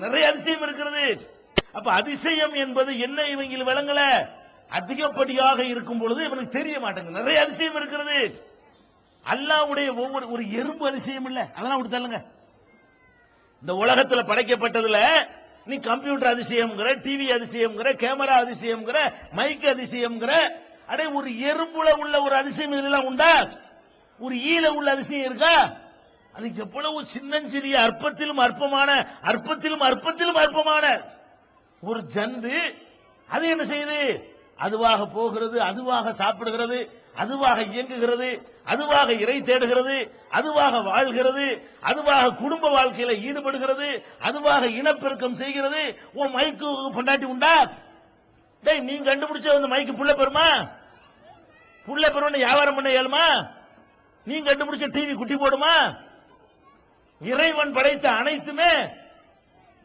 நிறைய அதிசயம் இருக்கிறது. அப்ப அதிசயம் என்பது என்ன இவங்க விளங்கல. அதிகப்படியாக இருக்கும் பொழுது இவனுக்கு தெரிய மாட்டேங்குது. நிறைய அதிசயம் இருக்கிறது. அல்லாஹ்வுடைய ஒவ்வொரு ஒரு எறும்பு அதிசயம் இல்ல, அதெல்லாம் விட்டு தள்ளுங்க. இந்த உலகத்துல படைக்கப்பட்டதுல நீ கம்ப்யூட்டர் அதிசயம்ங்கிற, டிவி அதிசயம்ங்கிற, கேமரா அதிசயம்ங்கிற, மைக் அதிசயம்ங்கிற, அடே ஒரு எறும்புல உள்ள ஒரு அதிசயம் இதெல்லாம் உண்டா? ஒரு ஈல உள்ள அதிசயம் இருக்கா? அது எவ்வளவு சின்னஞ்சிறிய அற்பத்திலும் அற்பமான ஒரு ஜந்து. அது என்ன செய்யுது? அதுவாக போகிறது, அதுவாக சாப்பிடுகிறது, அதுவாக இயங்குகிறது, அதுவாக இறை தேடுகிறது, அதுவாக வாழ்கிறது, அதுவாக குடும்ப வாழ்க்கையில ஈடுபடுகிறது, அதுவாக இனப்பெருக்கம் செய்கிறது. உன் மைக்கு பொண்டாட்டி உண்டா? டேய், நீ கண்டுபிடிச்ச அந்த மைக்கு புள்ள பெருமா? புள்ள பெருமா வியாபாரம் பண்ண இயலுமா? நீ கண்டுபிடிச்ச டிவி குட்டி போடுமா? இறைவன் படைத்த அனைத்துமே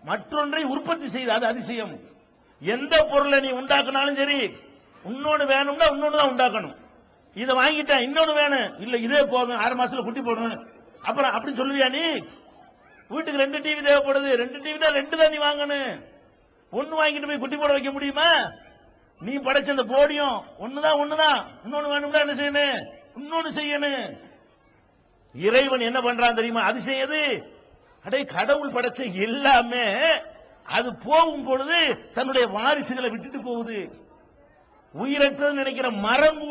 மற்றொன்றை உற்பத்தி செய்த அது அதிசயம். எந்த பொருளை நீ உண்டாக்குனாலும் சரி, இன்னொன்னு வேணும்னா இன்னொன்னு தான் உண்டாக்கணும். இதை வாங்கிட்டேன், இன்னொன்னு வேணும், இல்ல இதே போதும் 6 மாசத்துல குட்டி போடணும், அப்புறம் அப்படின்னு சொல்லுவியா நீ? வீட்டுக்கு 2 டிவி தேவைப்படுது, 2 டிவி தான் 2 தான் நீ வாங்கணும். ஒன்னு வாங்கிட்டு போய் குட்டி போட வைக்க முடியுமா? நீ படைச்ச அந்த போடியும் ஒண்ணுதான், இன்னொன்னு வேணும்னா என்ன செய்யணும்? இன்னொன்னு செய்யணும். இறைவன் என்ன பண்றான் தெரியுமா? அதிசயம் எது? அடே, கடவுள் படைச்ச எல்லாமே அது போகும் பொழுது தன்னுடைய வாரிசுகளை விட்டுட்டு போகுது. உயிரற்றது நினைக்கிற மரம்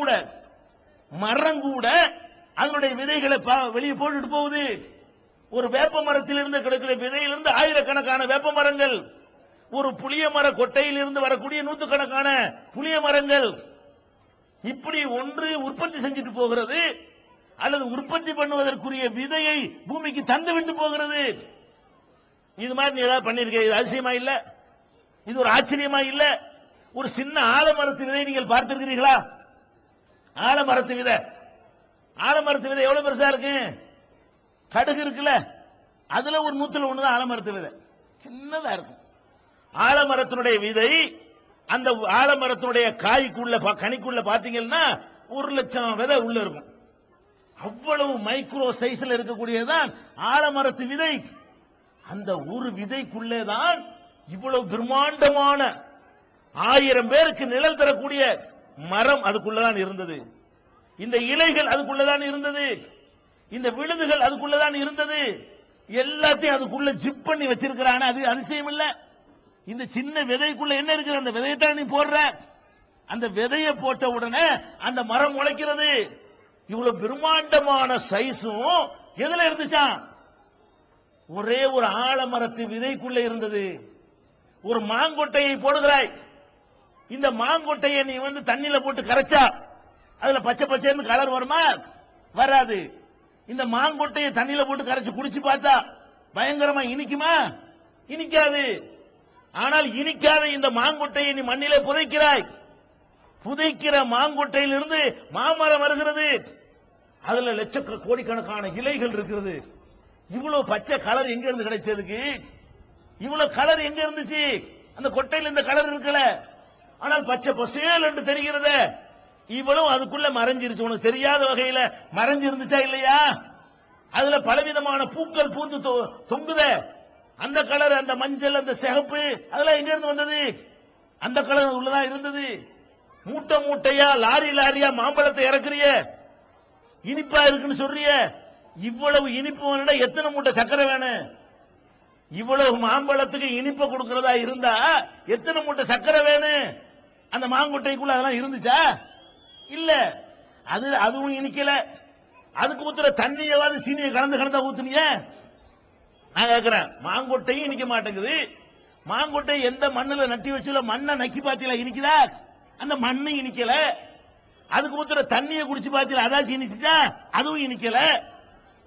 கூட அதனுடைய விதைகளை வெளியே போட்டுட்டு போகுது. ஒரு வேப்ப மரத்திலிருந்து கிடைக்கிற விதையிலிருந்து ஆயிரக்கணக்கான வேப்ப மரங்கள், ஒரு புளிய மர கொட்டையிலிருந்து வரக்கூடிய நூற்றுக்கணக்கான புளிய மரங்கள், இப்படி ஒன்று உற்பத்தி செஞ்சுட்டு போகிறது, அல்லது உற்பத்தி பண்ணுவதற்குரிய விதையை பூமிக்கு தந்து விட்டு போகிறது. இது மாதிரி நீ ஏதாவது பண்ணிருக்க? இது அதிசயமா இல்ல? இது ஒரு ஆச்சரியமா இல்ல? ஒரு சின்ன ஆலமரத்து விதை நீங்கள் பார்த்திருக்கிறீர்களா? ஆலமரத்து விதை எவ்வளவு பெருசா இருக்கு? கடுகு இருக்குல்ல, அதுல ஒரு 100 தான் ஆலமரத்து விதை, சின்னதா இருக்கும். ஆலமரத்தினுடைய விதை அந்த ஆலமரத்தினுடைய காய்க்குள்ள கனிக்குள்ள பாத்தீங்கன்னா 1,00,000 விதை உள்ள இருக்கும். அவ்வளவு மைக்ரோ சைஸ்ல இருக்கக்கூடியதான் ஆலமரத்து விதை. அந்த ஒரு விதைக்குள்ளேதான் இவ்வளவு பிரம்மாண்டமான 1000 பேருக்கு நிழல் தரக்கூடிய மரம் அதுக்குள்ளதான் இருந்தது. இந்த இலைகள் அதுக்குள்ளதான் இருந்தது. இந்த விழுதுகள் அதுக்குள்ளதான் இருந்தது. எல்லாத்தையும் அதுக்குள்ள ஜிப் பண்ணி வச்சிருக்கிறான். அது அதிசயம் இல்ல? இந்த சின்ன விதைக்குள்ள என்ன இருக்குது? அந்த விதையத்தான் நீ போடுற. அந்த விதையை போட்ட உடனே அந்த மரம் முளைக்கிறது. இவ்வளவு பிரம்மாண்டமான சைஸும் எதுல இருந்துச்சான்? ஒரே ஒரு ஆலமரத்து விதைக்குள்ள இருந்தது. ஒரு மாங்கொட்டையை போடுகிறாய். இந்த மாங்கொட்டையை நீ தண்ணியில போட்டு கரைச்சா அதுல பச்சை பச்சைன்னு கலர் வருமா? வராது. இந்த மாங்கொட்டையை தண்ணியில போட்டு கரைச்சு குடிச்சு பார்த்தா பயங்கரமா இனிக்குமா? இனிக்காது. ஆனால் இனிக்காத இந்த மாங்கொட்டையை நீ மண்ணிலே புதைக்கிறாய். புதைக்கிற மாங்கொட்டையிலிருந்து மாமரம் வருகிறது. அதுல கோடிக்கணக்கான இலைகள் இருக்கிறது. இவ்வளவு பச்சை கலர் எங்க இருந்து கிடைச்சதுக்கு? இவ்வளவு கலர் எங்க இருந்துச்சு? அந்த கொட்டையில் இந்த கலர் இருக்கல, ஆனால் பச்சை பசேல் என்று தெரிகிறது. இவ்வளவு அதுக்குள்ள மறைஞ்சிருச்சு. உனக்கு தெரியாத வகையில மறைஞ்சிருந்துச்சா இல்லையா? அதுல பலவிதமான பூக்கள் பூந்து தொங்குத. அந்த கலர், அந்த மஞ்சள், அந்த சிகப்பு, அதெல்லாம் எங்க இருந்து வந்தது? அந்த கலர் உள்ளதான் இருந்தது. மூட்டை மூட்டையா லாரியா மாம்பழத்தை இறக்குறிய, இனிப்பா இருக்குன்னு சொல்றிய. இவ்வளவு இனிப்பு வேணும்னா எத்தனை மூட்டை சக்கரை வேணும்? இவ்வளவு மாம்பழத்துக்கு இனிப்பை கொடுக்கிறதா இருந்தா எத்தனை மூட்டை சக்கரை வேணும்? அந்த மாங்கொட்டைக்குள்ள அதெல்லாம் இருந்துச்சா? இல்ல. அதுவும் இனிக்கல. அதுக்கு ஊத்துற தண்ணியாவது சீனியை கலந்து ஊத்துனிய? நான் கேட்கிறேன். மாங்கொட்டையும் இனிக்க மாட்டேங்குது. மாங்கொட்டை எந்த மண்ணுல நட்டி வச்சுல மண்ணை நக்கி பாத்தீங்களா? இனிக்குதா? அந்த மண்ணு இனிக்கல. அதுக்கு ஊத்துற தண்ணியை குடிச்சு பாத்தீங்களா? அதாச்சும் இனிச்சுச்சா? அதுவும் இனிக்கல.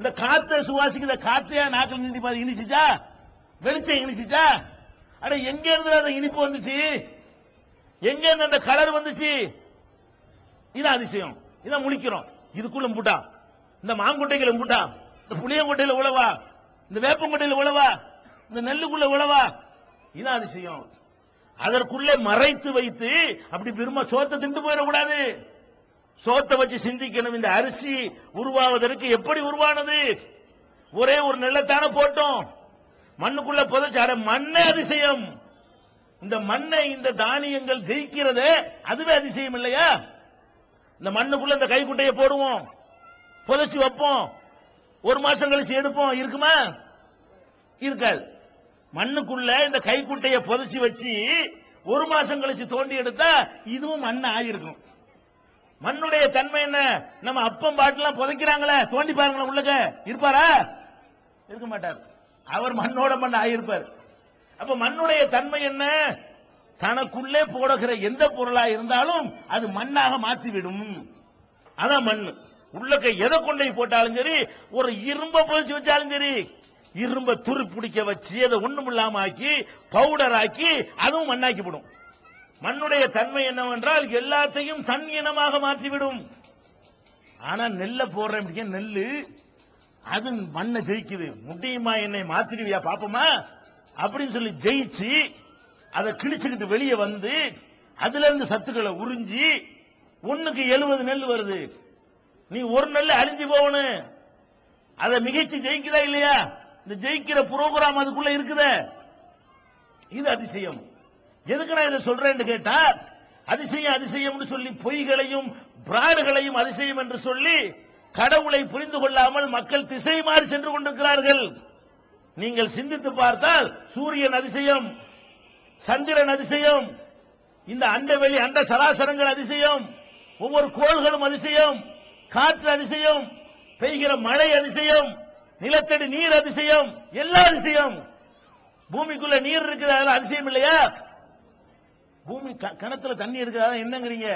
இந்த காத்த சுவாசிக்கிற காத்தையா நாக்கில் நின்று பாதி இனிச்சுச்சா? வெளிச்சம் இனிச்சுச்சா? அட, எங்க இருந்து அந்த இனிப்பு வந்துச்சு? எங்க இருந்து அந்த கலர் வந்துச்சு? இது அதிசயம். இதான் முழிக்கிறோம். இதுக்குள்ள முட்டா, இந்த மாங்கொட்டைகளை முட்டா, இந்த புளியங்கொட்டையில உழவா, இந்த வேப்பங்கொட்டையில உழவா, இந்த நெல்லுக்குள்ள உழவா, இதான் அதிசயம். அதற்குள்ளே மறைத்து வைத்து அப்படி பெருமா சோத்தை திண்டு போயிடக்கூடாது. சோத்தை வச்சு சிந்திக்கணும். இந்த அரிசி உருவாவதற்கு எப்படி உருவானது? ஒரே ஒரு நெல்லத்தான போட்டோம். மண்ணுக்குள்ள புதைச்சார மண்ணே அதிசயம். இந்த மண்ணை இந்த தானியங்கள் ஜெயிக்கிறதே அதுவே அதிசயம் இல்லையா? இந்த மண்ணுக்குள்ள இந்த கைக்குட்டையை போடுவோம், புதைச்சு வைப்போம், ஒரு மாசம் கழிச்சு எடுப்போம், இருக்குமா? இருக்காது. மண்ணுக்குள்ள இந்த கைக்குட்டையை புதைச்சு வச்சு ஒரு மாசம் கழிச்சு தோண்டி எடுத்தா இதுவும் மண்ணு ஆகிருக்கும். மண்ணுடைய தன்மை என்ன? நம்ம அப்பம் பாட்டுலாம் புதைக்கிறாங்களே, தோண்டி பாருங்களேன், உள்ளக இருப்பாரா? இருக்க மாட்டார். அவர் மண்ணோட மண் ஆகியிருப்பார். அப்ப மண்ணுடைய தன்மை என்ன? தனக்குள்ளே போடுகிற எந்த பொருளா இருந்தாலும் அது மண்ணாக மாற்றிவிடும். அதான் மண்ணு. உள்ளக்க எதை கொண்டை போட்டாலும் சரி, ஒரு இரும்ப புதைச்சு வச்சாலும் சரி, இரும்ப துரு பிடிக்க வச்சு அதை ஒண்ணும் இல்லாம ஆக்கி பவுடர் ஆக்கி அதுவும் மண்ணாக்கிவிடும். மண்ணுடைய தன்மை என்னவென்றால் எல்லாத்தையும் தன் இனமாக மாற்றிவிடும். ஆனா நெல்ல போடுற நெல்லு அது மண்ணை ஜெயிக்குது. முடியுமா என்னை மாத்திடுவியா பாப்பமா அப்படின்னு சொல்லி ஜெயிச்சு அதை கிழிச்சுக்கிட்டு வெளியே வந்து அதுல இருந்து சத்துக்களை உறிஞ்சி ஒண்ணுக்கு 70 நெல் வருது. நீ ஒரு நெல் அழிஞ்சு போகணும். அதை மிகைச்சு ஜெயிக்குதா இல்லையா? இந்த ஜெயிக்கிற புரோகிராம் அதுக்குள்ள இருக்குதே, இது அதிசயம். எதுக்கு நான் இதை சொல்றேன்னு கேட்டா, அதிசயம் அதிசயம் சொல்லி பொய்களையும் பிராடுகளையும் அதிசயம் என்று சொல்லி கடவுளை புரிந்து கொள்ளாமல் மக்கள் திசை மாறி சென்று கொண்டிருக்கிறார்கள். நீங்கள் சிந்தித்து பார்த்தால் சூரியன் அதிசயம், சந்திரன் அதிசயம், இந்த அண்டவெளி அண்ட சராசரங்கள் அதிசயம், ஒவ்வொரு கோள்களும் அதிசயம், காற்று அதிசயம், பெய்கிற மழை அதிசயம், நிலத்தடி நீர் அதிசயம், எல்லா அதிசயம். பூமிக்குள்ள நீர் இருக்குது, அதெல்லாம் அதிசயம் இல்லையா? பூமி கணத்துல தண்ணி இருக்குது, என்னங்கிறீங்க?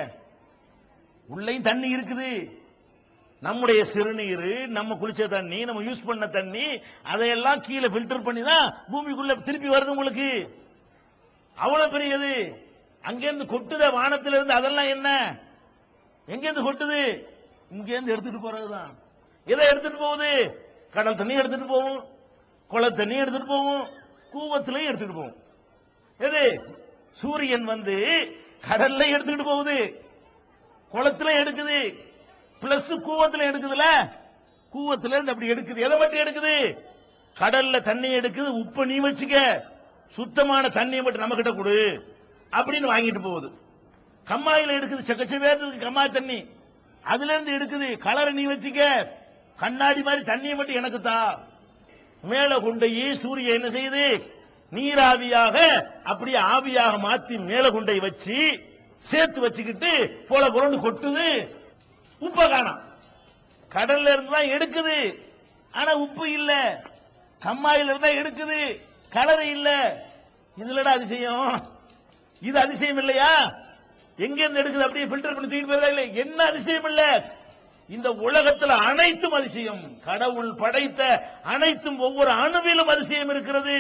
உள்ளேயும் தண்ணி இருக்குது. நம்முடைய சிறுநீர், நம்ம குளிச்ச தண்ணி, நம்ம யூஸ் பண்ண தண்ணி, அதையெல்லாம் கீழே பில்டர் பண்ணி தான் பூமிக்குள்ள திருப்பி வருது. உங்களுக்கு அவ்வளவு பெரியது. அங்கிருந்து கொட்டுத வானத்திலிருந்து, அதெல்லாம் என்ன? எங்கிருந்து கொட்டுது? இங்கிருந்து எடுத்துட்டு போறதுதான். எதை எடுத்துட்டு போகுது? கடல் தண்ணி எடுத்துட்டு போகும், குள தண்ணி எடுத்துட்டு போகும், கூவத்திலையும் எடுத்துட்டு போகும். எது? சூரியன் வந்து கடல்ல எடுத்துட்டு போகுது, குளத்துல எடுக்குது, பிளஸ் கூவத்துல எடுக்குதுல, கூவத்துல இருந்து அப்படி எடுக்குது. எதை மட்டும் எடுக்குது? கடல்ல தண்ணி எடுக்குது. உப்ப நீ வச்சுக்க, சுத்தமான தண்ணியை மட்டும் நம்ம கிட்ட கொடு அப்படின்னு வாங்கிட்டு போகுது. கம்மாயில எடுக்குது, செக்கச்சவேர்னு கம்மாய் தண்ணி, அதுல இருந்து எடுக்குது. கலரை நீ வச்சுக்க, கண்ணாடி மாதிரி தண்ணியை மட்டும் எனக்கு தா. மேல கொண்டு சூரியன் என்ன செய்யுது? நீராவியாக அப்படியே ஆவியாக மாத்தி மேல கொண்டை வச்சு சேர்த்து வச்சுக்கிட்டு போல புரண்டு கொட்டுது. உப்ப காணாம். கடல்ல இருந்து தான் எடுக்குது, ஆனா உப்பு இல்ல. கம்மாயில இருந்தா எடுக்குது, கலர் இல்ல. இதுலடா அதிசயம். இது அதிசயம் இல்லையா? எங்க இருந்து எடுக்குது? அப்படியே பில்டர் பண்ணி தூக்கிட்டு போறதா இல்ல? என்ன அதிசயம் இல்ல? இந்த உலகத்தில் அனைத்தும் அதிசயம். கடவுள் படைத்த அனைத்தும் ஒவ்வொரு அணுவிலும் அதிசயம் இருக்கிறது.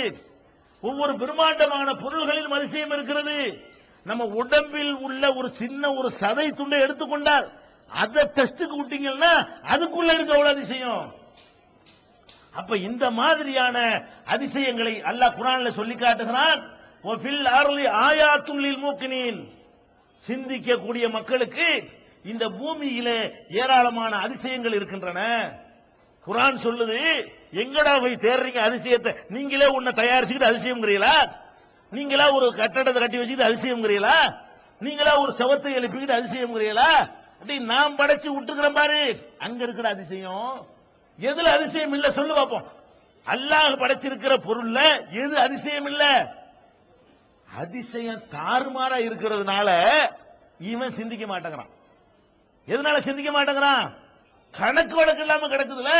ஒவ்வொரு பிரம்மாண்டமான பொருள்களிலும் அதிசயம் இருக்கிறது. நம்ம உடம்பில் உள்ள ஒரு சின்ன ஒரு சதை துண்டை எடுத்துக்கொண்டால் அதை டெஸ்டுக்கு விட்டீங்கன்னா அதுக்குள்ள இருக்க அவ்வளவு அதிசயம். அப்ப இந்த மாதிரியான அதிசயங்களை அல்லாஹ் குர்ஆன்ல சொல்லி காட்டுகிறான். சிந்திக்கக்கூடிய மக்களுக்கு இந்த பூமியிலே ஏராளமான அதிசயங்கள் இருக்கின்றன. குர்ஆன் சொல்லுது, எங்கடா போய் தேடுறீங்க அதிசயத்தை? நீங்களே உன்னை தயாரிச்சுக்கிட்டு அதிசயம்ங்கிறீங்களா? நீங்களா ஒரு கட்டடத்தை கட்டி வச்சுக்கிட்டு அதிசயம்ங்கிறீங்களா? நீங்களா ஒரு சவத்தை எழுப்பிக்கிட்டு அதிசயம்ங்கிறீங்களா? அப்படி நாம் படைச்சு விட்டுக்கிறோம் பாரு, அங்க இருக்கிற அதிசயம். எதுல அதிசயம் இல்ல சொல்லு பாப்போம். அல்லாஹ் படைச்சிருக்கிற பொருள்ல எது அதிசயம் இல்ல? அதிசயம் தாறுமாறா இருக்கிறதுனால இவன் சிந்திக்க மாட்டேங்கிறான். எதனால சிந்திக்க மாட்டேங்கிறான்? கணக்கு வழக்கு இல்லாம கிடக்குதுல.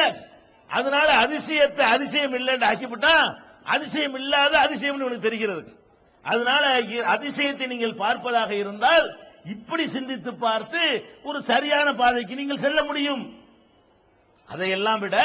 அதனால அதிசயத்தை அதிசயம் இல்லைன்னு ஆக்கிவிட்டான். அதிசயம் இல்லாத அதிசயம் உனக்கு தெரிகிறது. அதனால அதிசயத்தை நீங்கள் பார்ப்பதாக இருந்தால் இப்படி சிந்தித்து பார்த்து ஒரு சரியான பாதைக்கு நீங்கள் செல்ல முடியும். அதையெல்லாம் விட